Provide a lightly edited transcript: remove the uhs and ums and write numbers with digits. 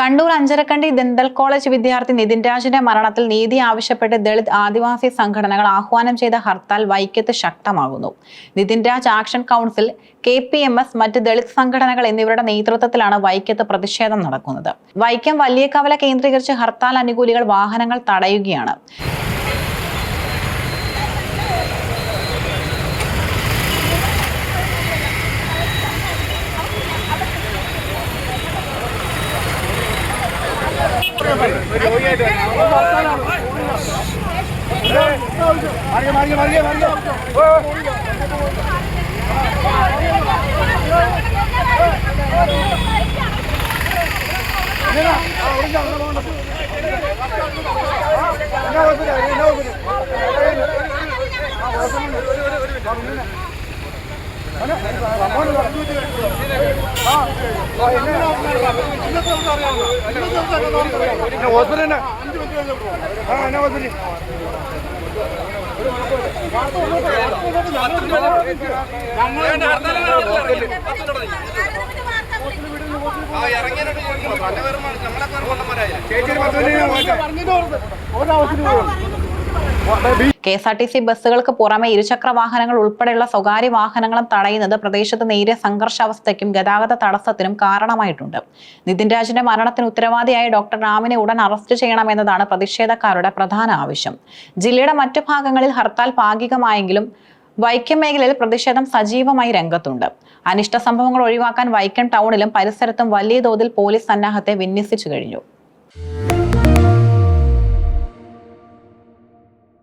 Kannur Anjarakandy dental college വിദ്യാർത്ഥി നിതിൻ രാജിന്റെ മരണത്തിൽ നീതി ആവശ്യപ്പെട്ട് ദളിത് ആദിവാസി സംഘടനകൾ ആഹ്വാനം ചെയ്ത ഹർത്താൽ വൈക്കത്ത് ശക്തമാകുന്നു. Nithin Raj action council, KPMS, മറ്റ് ദളിത് സംഘടനകൾ എന്നിവരുടെ നേതൃത്വത്തിലാണ് വൈക്കത്ത് പ്രതിഷേധം നടക്കുന്നത്. വൈക്കം വലിയകവല കേന്ദ്രീകരിച്ച് ഹർത്താൽ അനുകൂലികൾ വാഹനങ്ങൾ തടയുകയാണ്. KSRTC ബസ്സുകൾക്ക് പുറമെ ഇരുചക്ര വാഹനങ്ങൾ ഉൾപ്പെടെയുള്ള സ്വകാര്യ വാഹനങ്ങളും തടയുന്നത് പ്രദേശത്ത് നേരിയ സംഘർഷാവസ്ഥയ്ക്കും ഗതാഗത തടസ്സത്തിനും കാരണമായിട്ടുണ്ട്. നിതിൻ രാജിന്റെ മരണത്തിന് ഉത്തരവാദിയായ ഡോക്ടർ റാമിനെ ഉടൻ അറസ്റ്റ് ചെയ്യണമെന്നതാണ് പ്രതിഷേധക്കാരുടെ പ്രധാന ആവശ്യം. ജില്ലയുടെ മറ്റു ഭാഗങ്ങളിൽ ഹർത്താൽ ഭാഗികമായെങ്കിലും വൈക്കം മേഖലയിൽ പ്രതിഷേധം സജീവമായി രംഗത്തുണ്ട്. അനിഷ്ട സംഭവങ്ങൾ ഒഴിവാക്കാൻ വൈക്കം ടൗണിലും പരിസരത്തും വലിയ തോതിൽ പോലീസ് സന്നാഹത്തെ വിന്യസിച്ചു കഴിഞ്ഞു.